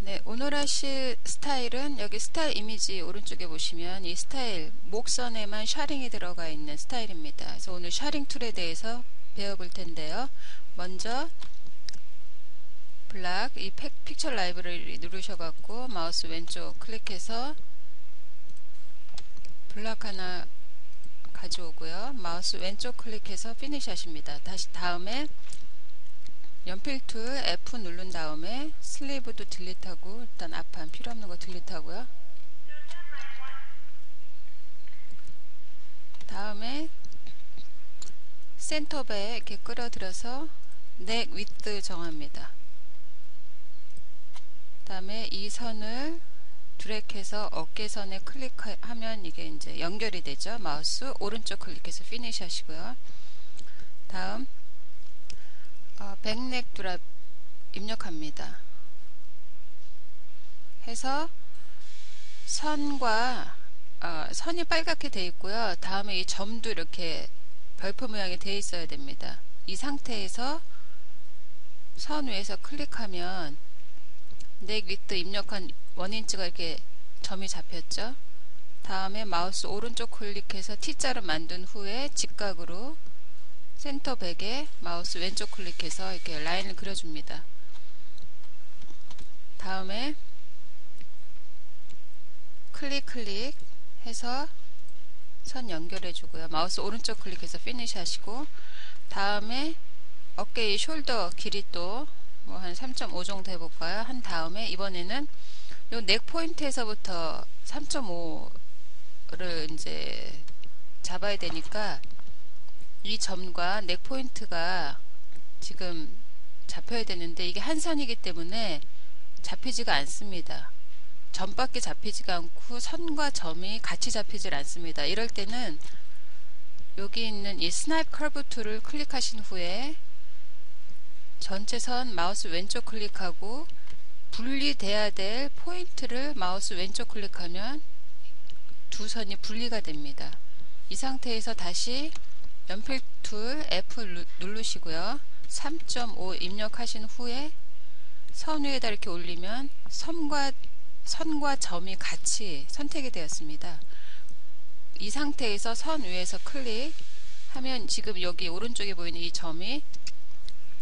네, 오늘 하실 스타일은 여기 스타일 이미지 오른쪽에 보시면 이 스타일 목선에만 샤링이 들어가 있는 스타일입니다. 그래서 오늘 샤링 툴에 대해서 배워볼 텐데요. 먼저 블락 이 픽처 라이브러리 누르셔갖고 마우스 왼쪽 클릭해서 블락 하나 가져오고요. 마우스 왼쪽 클릭해서 피니시 하십니다. 다시 다음에 연필 툴 F 누른 다음에 슬리브도 딜리트하고 일단 앞판 필요 없는 거 딜리트하고요. 다음에 센터배에 이렇게 끌어들여서 넥 위드 정합니다. 다음에 이 선을 드래그해서 어깨선에 클릭하면 이게 이제 연결이 되죠. 마우스 오른쪽 클릭해서 피니시 하시고요. 다음 백넥 드랍 입력합니다. 해서 선과 선이 빨갛게 되어 있고요. 다음에 이 점도 이렇게 별표 모양이 되어 있어야 됩니다. 이 상태에서 선 위에서 클릭하면 넥 위드 입력한 원인치가 이렇게 점이 잡혔죠. 다음에 마우스 오른쪽 클릭해서 T자를 만든 후에 직각으로 센터 백에 마우스 왼쪽 클릭해서 이렇게 라인을 그려줍니다. 다음에 클릭 해서 선 연결해 주고요. 마우스 오른쪽 클릭해서 피니시 하시고, 다음에 어깨의 숄더 길이 또 뭐 한 3.5 정도 해볼까요? 한 다음에 이번에는 요 넥 포인트에서부터 3.5를 이제 잡아야 되니까 이 점과 넥 포인트가 지금 잡혀야 되는데 이게 한 선이기 때문에 잡히지가 않습니다. 점밖에 잡히지가 않고 선과 점이 같이 잡히질 않습니다. 이럴 때는 여기 있는 이 스나이프 커브 툴을 클릭하신 후에 전체 선 마우스 왼쪽 클릭하고 분리돼야 될 포인트를 마우스 왼쪽 클릭하면 두 선이 분리가 됩니다. 이 상태에서 다시 연필 툴 F 누르시고요. 3.5 입력하신 후에 선 위에다 이렇게 올리면 선과 점이 같이 선택이 되었습니다. 이 상태에서 선 위에서 클릭하면 지금 여기 오른쪽에 보이는 이 점이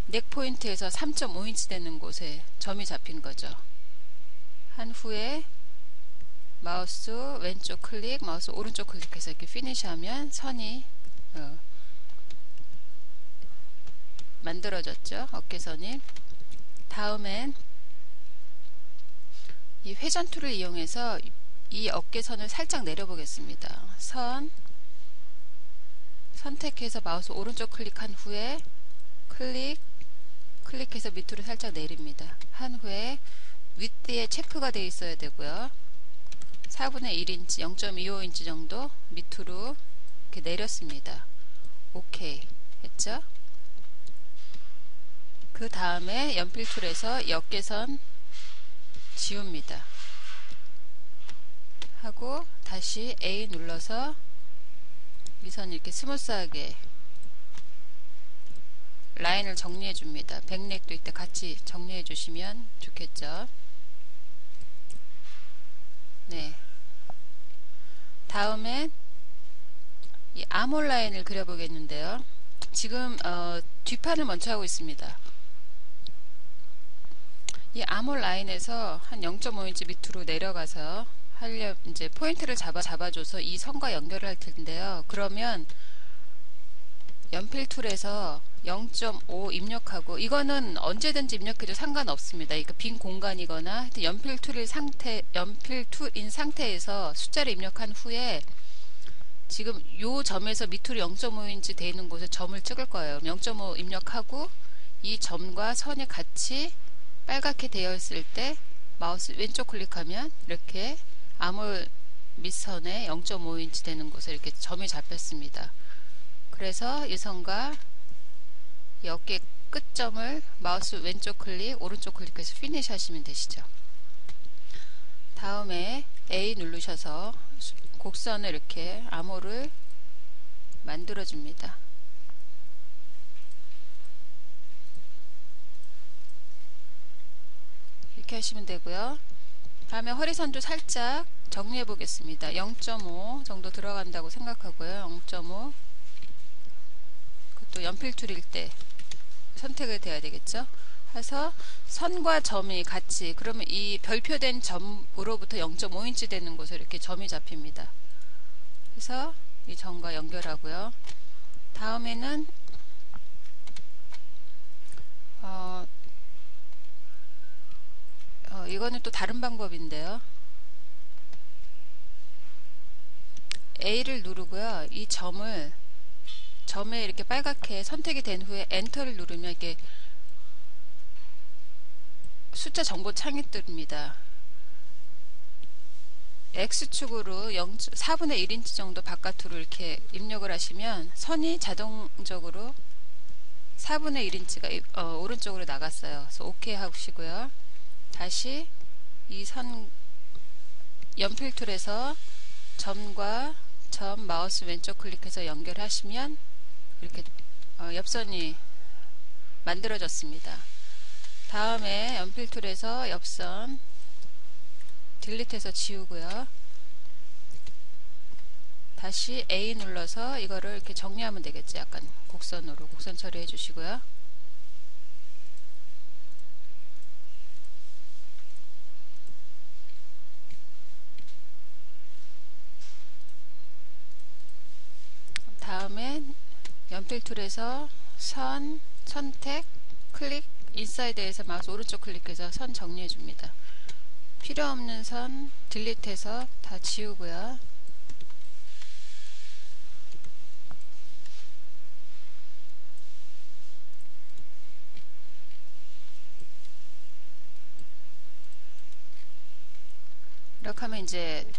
넥 포인트에서 3.5인치 되는 곳에 점이 잡힌 거죠. 한 후에 마우스 왼쪽 클릭, 마우스 오른쪽 클릭해서 이렇게 피니시 하면 선이 만들어졌죠. 어깨선이. 다음엔 이 회전 툴을 이용해서 이 어깨선을 살짝 내려보겠습니다. 선 선택해서 마우스 오른쪽 클릭한 후에 클릭해서 밑으로 살짝 내립니다. 한 후에 윗뒤에 체크가 되어 있어야 되고요. 4분의 1인치 0.25인치 정도 밑으로 이렇게 내렸습니다. 오케이 했죠? 그 다음에 연필 툴에서 이 어깨선 지웁니다. 하고 다시 A 눌러서 이 선 이렇게 스무스하게 라인을 정리해 줍니다. 백넥도 이때 같이 정리해 주시면 좋겠죠. 네. 다음에 이 아몰 라인을 그려보겠는데요. 지금 뒷판을 먼저 하고 있습니다. 이 아몰 라인에서 한 0.5인치 밑으로 내려가서 이제 포인트를 잡아줘서 이 선과 연결을 할 텐데요. 그러면 연필 툴에서 0.5 입력하고, 이거는 언제든지 입력해도 상관없습니다. 그러니까 빈 공간이거나 연필 툴인 상태에서 숫자를 입력한 후에 지금 요 점에서 밑으로 0.5인치 되는 곳에 점을 찍을 거예요. 0.5 입력하고 이 점과 선이 같이 빨갛게 되어 있을 때 마우스 왼쪽 클릭하면 이렇게 아몰 밑선에 0.5인치 되는 곳에 이렇게 점이 잡혔습니다. 그래서 이 선과 이 어깨 끝점을 마우스 왼쪽 클릭, 오른쪽 클릭해서 피니시 하시면 되시죠. 다음에 A 누르셔서 곡선을 이렇게 암호를 만들어 줍니다. 이렇게 하시면 되고요. 다음에 허리선도 살짝 정리해 보겠습니다. 0.5 정도 들어간다고 생각하고요. 0.5 그것도 연필툴일 때 선택이 돼야 되겠죠. 해서 선과 점이 같이, 그러면 이 별표된 점으로부터 0.5인치 되는 곳에 이렇게 점이 잡힙니다. 그래서 이 점과 연결하고요. 다음에는 이거는 또 다른 방법인데요. A를 누르고요. 이 점에 이렇게 빨갛게 선택이 된 후에 엔터를 누르면 이렇게 숫자 정보 창이 뜹니다. X축으로 4분의 1인치 정도 바깥으로 이렇게 입력을 하시면 선이 자동적으로 4분의 1인치가 오른쪽으로 나갔어요. 그래서 OK 하시고요. 다시 이 선 연필툴에서 점과 점 마우스 왼쪽 클릭해서 연결하시면 이렇게 옆선이 만들어졌습니다. 다음에 연필툴에서 옆선 딜리트해서 지우고요. 다시 A 눌러서 이거를 이렇게 정리하면 되겠죠. 약간 곡선으로 곡선 처리해 주시고요. 다음에 연필툴에서 선 선택 클릭 인사이드에서 마우스 오른쪽 클릭해서 선 정리해 줍니다. 필요 없는 선 딜리트해서 다 지우고요. 이렇게 하면 이제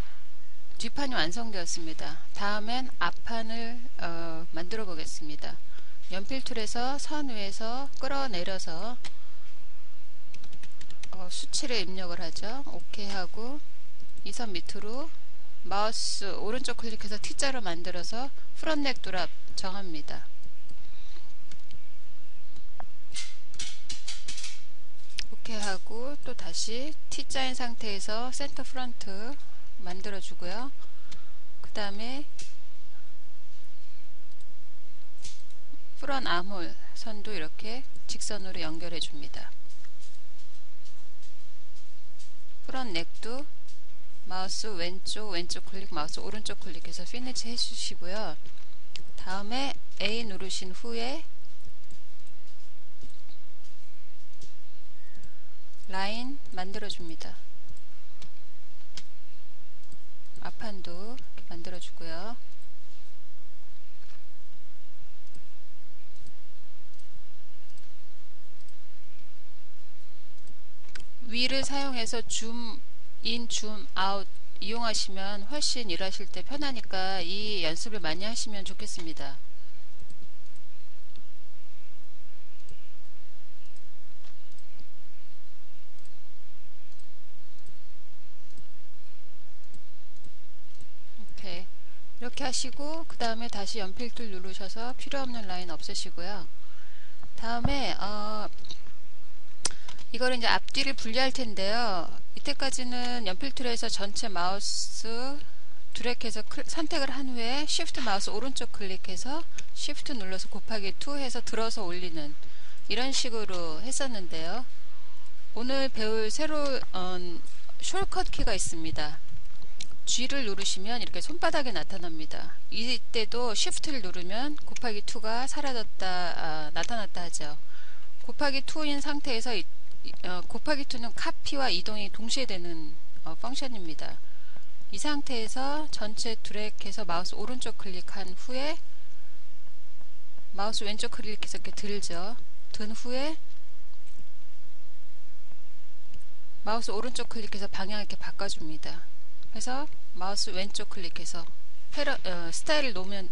뒷판이 완성되었습니다. 다음엔 앞판을 만들어 보겠습니다. 연필툴에서 선 위에서 끌어내려서 수치를 입력을 하죠. OK 하고 이 선 밑으로 마우스 오른쪽 클릭해서 T자로 만들어서 프론트 드랍 정합니다. OK 하고 또 다시 T자인 상태에서 센터 프론트 만들어 주고요. 그 다음에 프론 암홀 선도 이렇게 직선으로 연결해 줍니다. 프론 넥도 마우스 왼쪽 클릭, 마우스 오른쪽 클릭해서 피니시 해주시고요. 다음에 A 누르신 후에 라인 만들어 줍니다. 앞판도 이렇게 만들어 주고요. 위를 사용해서 줌 인, 줌 아웃 이용하시면 훨씬 일하실 때 편하니까 이 연습을 많이 하시면 좋겠습니다. 오케이. 이렇게 하시고 그 다음에 다시 연필툴 누르셔서 필요없는 라인 없애시고요. 다음에 이거를 이제 앞뒤를 분리할 텐데요. 이때까지는 연필툴에서 전체 마우스 드래그해서 선택을 한 후에 Shift 마우스 오른쪽 클릭해서 Shift 눌러서 곱하기 2 해서 들어서 올리는 이런 식으로 했었는데요. 오늘 배울 새로운 숄컷 키가 있습니다. G를 누르시면 이렇게 손바닥에 나타납니다. 이때도 Shift를 누르면 곱하기 2가 사라졌다, 나타났다 하죠. 곱하기 2인 상태에서 곱하기 2는 카피와 이동이 동시에 되는 펑션입니다. 이 상태에서 전체 드래그해서 마우스 오른쪽 클릭한 후에 마우스 왼쪽 클릭해서 이렇게 들죠. 든 후에 마우스 오른쪽 클릭해서 방향을 이렇게 바꿔줍니다. 그래서 마우스 왼쪽 클릭해서 스타일을 놓으면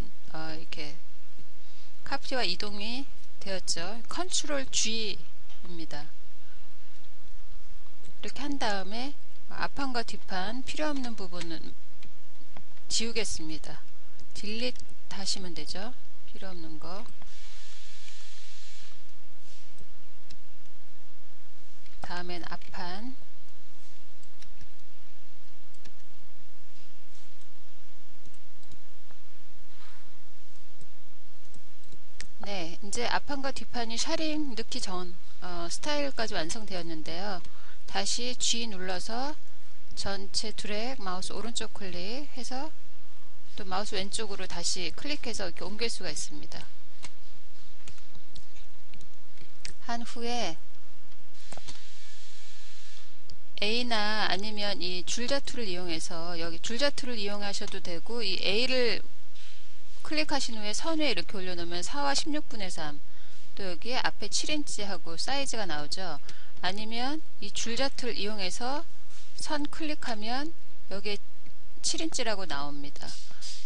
이렇게 카피와 이동이 되었죠. 컨트롤 G입니다. 이렇게 한 다음에 앞판과 뒷판 필요없는 부분은 지우겠습니다. 딜리트 하시면 되죠. 필요없는 거. 다음엔 앞판. 네, 이제 앞판과 뒷판이 샤링 넣기 전 스타일까지 완성되었는데요. 다시 G 눌러서 전체 드래그 마우스 오른쪽 클릭해서 또 마우스 왼쪽으로 다시 클릭해서 이렇게 옮길 수가 있습니다. 한 후에 A나 아니면 이 줄자 툴을 이용해서 여기 줄자 툴을 이용하셔도 되고, 이 A를 클릭하신 후에 선 위에 이렇게 올려놓으면 4와 16분의 3, 또 여기에 앞에 7인치 하고 사이즈가 나오죠. 아니면 이 줄자 툴 이용해서 선 클릭하면 여기에 7인치라고 나옵니다.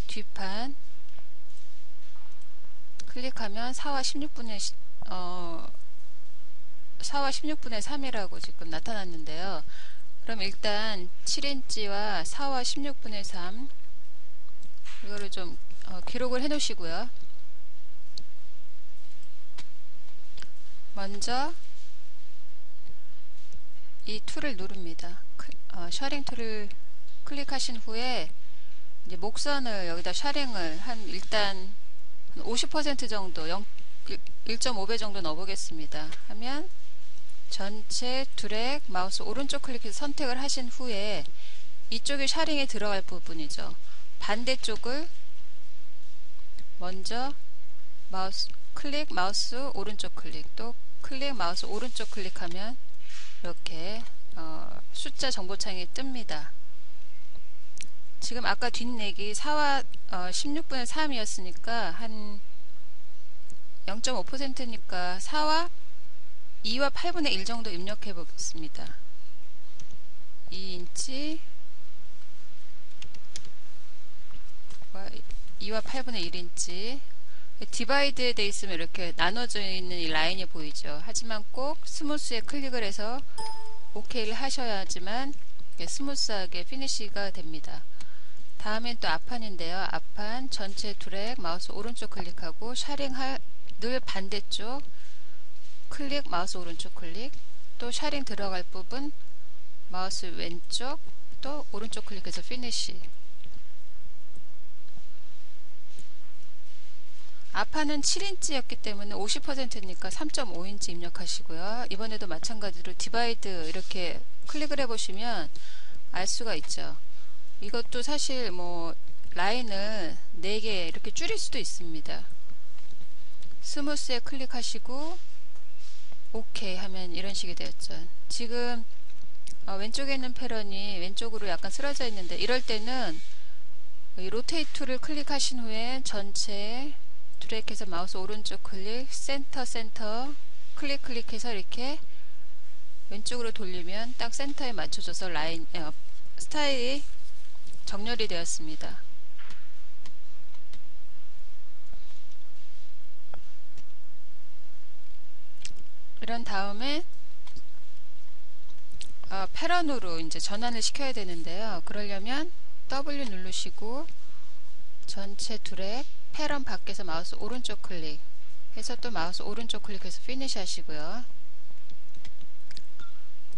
뒷판 클릭하면 4와 16분의 3이라고 지금 나타났는데요. 그럼 일단 7인치와 4와 16분의 3 이거를 좀 기록을 해 놓으시고요. 먼저 이 툴을 누릅니다. 셔링 툴을 클릭하신 후에 이제 목선을 여기다 셔링을 일단 50% 정도 1.5배 정도 넣어보겠습니다. 하면 전체 드래그 마우스 오른쪽 클릭해서 선택을 하신 후에 이쪽이 셔링에 들어갈 부분이죠. 반대쪽을 먼저 마우스 오른쪽 클릭, 또 클릭 마우스 오른쪽 클릭하면 이렇게 숫자 정보창이 뜹니다. 지금 아까 뒷내기 4와 16분의 3이었으니까 한 0.5%니까 2와 8분의 1 정도 입력해 보겠습니다. 2인치 2와 8분의 1인치 디바이드 돼 있으면 이렇게 나눠져 있는 이 라인이 보이죠. 하지만 꼭 스무스에 클릭을 해서 OK를 하셔야지만 스무스하게 피니시가 됩니다. 다음엔 또 앞판인데요. 앞판 전체 드래그 마우스 오른쪽 클릭하고 샤링 늘 반대쪽 클릭 마우스 오른쪽 클릭, 또 샤링 들어갈 부분 마우스 왼쪽 또 오른쪽 클릭해서 피니시. 앞판은 7인치였기 때문에 50%니까 3.5인치 입력하시고요. 이번에도 마찬가지로 디바이드 이렇게 클릭을 해보시면 알 수가 있죠. 이것도 사실 뭐 라인을 4개 이렇게 줄일 수도 있습니다. 스무스에 클릭하시고 OK 하면 이런 식이 되었죠. 지금 왼쪽에 있는 패런이 왼쪽으로 약간 쓰러져 있는데, 이럴 때는 이 로테이트 툴을 클릭하신 후에 전체 드래그해서 마우스 오른쪽 클릭, 센터 클릭해서 이렇게 왼쪽으로 돌리면 딱 센터에 맞춰져서 스타일이 정렬이 되었습니다. 이런 다음에 패런으로 이제 전환을 시켜야 되는데요. 그러려면 W 누르시고 전체 드래그, 패런 밖에서 마우스 오른쪽 클릭 해서 또 마우스 오른쪽 클릭해서 피니시 하시고요.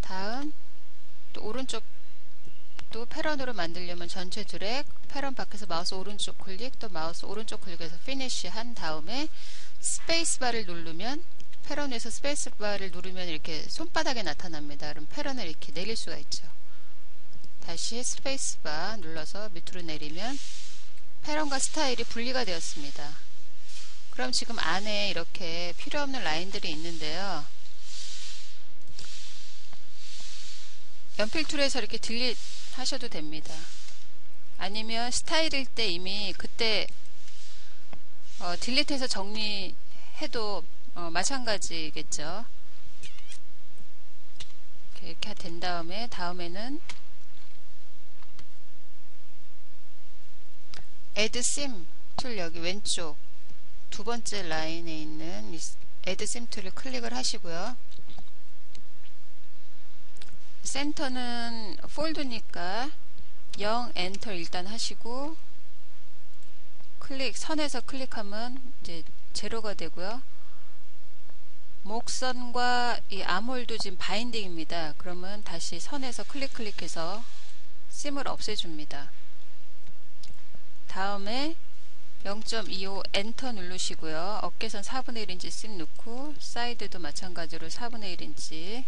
다음 또 오른쪽 또 패런으로 만들려면 전체 드래그, 패런 밖에서 마우스 오른쪽 클릭, 또 마우스 오른쪽 클릭해서 피니시 한 다음에 스페이스바를 누르면, 패런에서 스페이스바를 누르면 이렇게 손바닥에 나타납니다. 그럼 패런을 이렇게 내릴 수가 있죠. 다시 스페이스바 눌러서 밑으로 내리면 패런과 스타일이 분리가 되었습니다. 그럼 지금 안에 이렇게 필요 없는 라인들이 있는데요. 연필 툴에서 이렇게 딜릿 하셔도 됩니다. 아니면 스타일일 때 이미 그때 딜릿해서 정리해도 마찬가지겠죠. 이렇게 된 다음에는 Add Sim 툴 여기 왼쪽 두 번째 라인에 있는 Add Sim 툴을 클릭을 하시고요. 센터는 폴드니까 0 엔터 일단 하시고, 선에서 클릭하면 이제 제로가 되고요. 목선과 이 암홀도 지금 바인딩입니다. 그러면 다시 선에서 클릭해서 심을 없애줍니다. 다음에 0.25 엔터 누르시고요. 어깨선 4분의 1인치 심 넣고 사이드도 마찬가지로 4분의 1인치,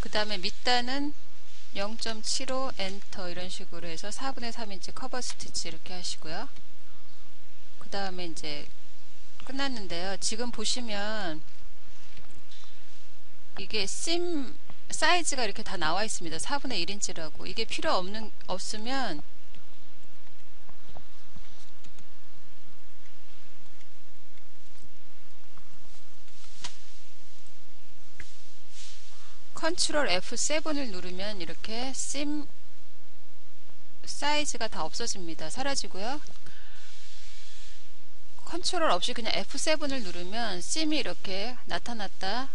그 다음에 밑단은 0.75 엔터 이런 식으로 해서 4분의 3인치 커버 스티치 이렇게 하시고요. 그 다음에 이제 끝났는데요. 지금 보시면 이게 심 사이즈가 이렇게 다 나와 있습니다. 4분의 1인치라고. 이게 없으면 컨트롤 F7을 누르면 이렇게 심 사이즈가 다 없어집니다. 사라지고요. 컨트롤 없이 그냥 F7을 누르면 심이 이렇게 나타났다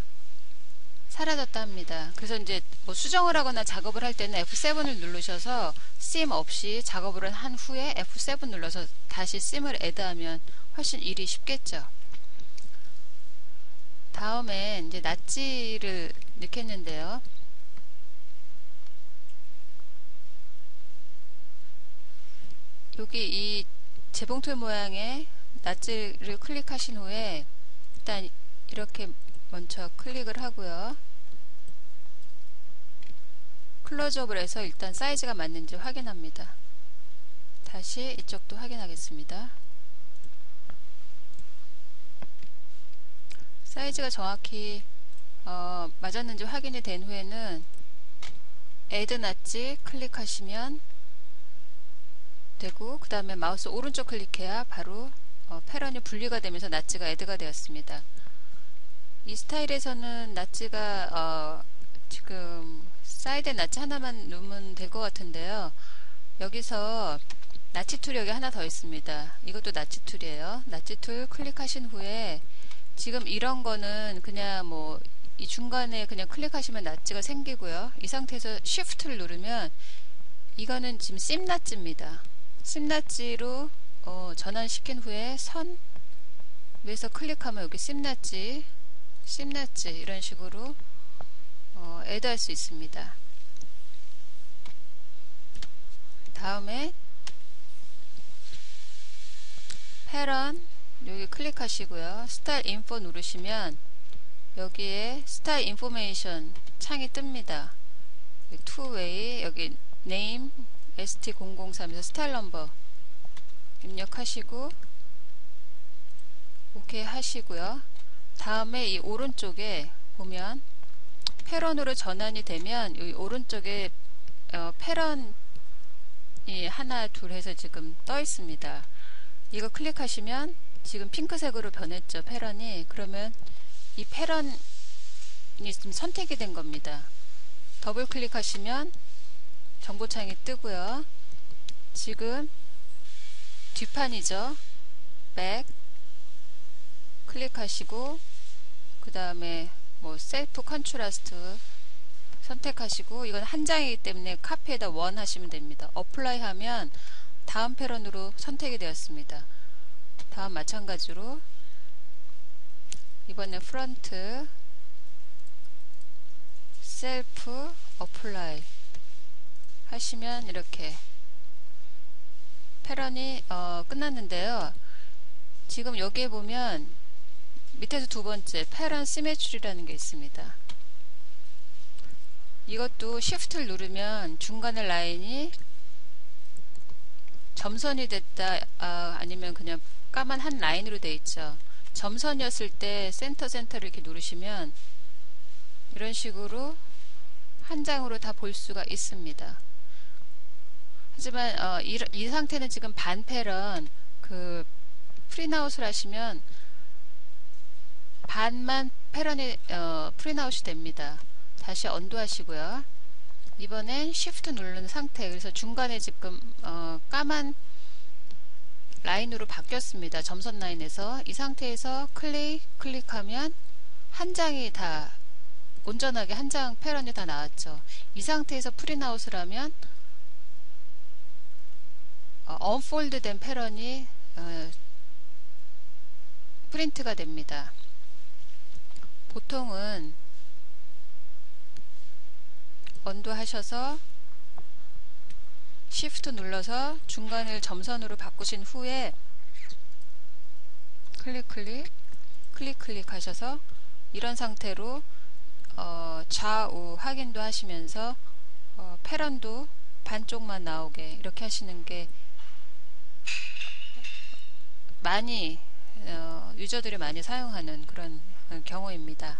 사라졌다 합니다. 그래서 이제 뭐 수정을 하거나 작업을 할 때는 F7을 누르셔서 심 없이 작업을 한 후에 F7 눌러서 다시 심을 애드하면 훨씬 일이 쉽겠죠. 다음에 이제 낫지를 넣겠는데요. 여기 이 재봉틀 모양의 낫지를 클릭하신 후에 일단 이렇게 먼저 클릭을 하고요. 클로즈업을 해서 일단 사이즈가 맞는지 확인합니다. 다시 이쪽도 확인하겠습니다. 사이즈가 정확히 맞았는지 확인이 된 후에는 Add 낫지 클릭하시면 되고, 그 다음에 마우스 오른쪽 클릭해야 바로 패런이 분리가 되면서 낫지가 애드가 되었습니다. 이 스타일에서는 낫지가 지금 사이드 낫지 하나만 누르면 될 것 같은데요. 여기서 낫지 툴이 여기 하나 더 있습니다. 이것도 낫지 툴이에요. 낫지 툴 클릭하신 후에 지금 이런 거는 그냥 뭐 이 중간에 그냥 클릭하시면 낫지가 생기고요. 이 상태에서 Shift를 누르면 이거는 지금 심 낫지입니다. 심 낫지로 전환시킨 후에 선 위에서 클릭하면 여기 심 낫지 이런 식으로 애드할 수 있습니다. 다음에 패런 여기 클릭하시고요. 스타일 인포 누르시면 여기에 스타일 인포메이션 창이 뜹니다. 투웨이 여기 네임 ST003에서 스타일 넘버 입력하시고 오케이 하시고요. 다음에 이 오른쪽에 보면 패런으로 전환이 되면 여기 오른쪽에 패런이 하나 둘 해서 지금 떠 있습니다. 이거 클릭하시면 지금 핑크색으로 변했죠. 패런이. 그러면 이 패런이 지금 선택이 된 겁니다. 더블 클릭하시면 정보창이 뜨고요. 지금 뒷판이죠. 백 클릭하시고 그 다음에 뭐 셀프 컨트라스트 선택하시고, 이건 한 장이기 때문에 카피에다 원 하시면 됩니다. 어플라이 하면 다음 패런으로 선택이 되었습니다. 다음 마찬가지로 이번에 프런트 셀프 어플라이 하시면 이렇게 패런이 끝났는데요. 지금 여기에 보면 밑에서 두 번째 패런 시메트리라는 게 있습니다. 이것도 Shift를 누르면 중간에 라인이 점선이 됐다 아니면 그냥 까만 한 라인으로 되어 있죠. 점선이었을 때 센터를 이렇게 누르시면 이런 식으로 한 장으로 다 볼 수가 있습니다. 하지만 이 상태는 지금 반 패런 그 프린아웃을 하시면 반만 패런이 프린아웃이 됩니다. 다시 언두 하시고요. 이번엔 Shift 누르는 상태, 그래서 중간에 지금 까만 라인으로 바뀌었습니다. 점선 라인에서. 이 상태에서 클릭하면 한 장이 다 온전하게 한 장 패런이 다 나왔죠. 이 상태에서 프린아웃을 하면 언폴드 된 패런이 프린트가 됩니다. 보통은 언두 하셔서 Shift 눌러서 중간을 점선으로 바꾸신 후에 클릭 하셔서 이런 상태로 좌우 확인도 하시면서 패런도 반쪽만 나오게 이렇게 하시는 게 많이 유저들이 많이 사용하는 그런 경우입니다.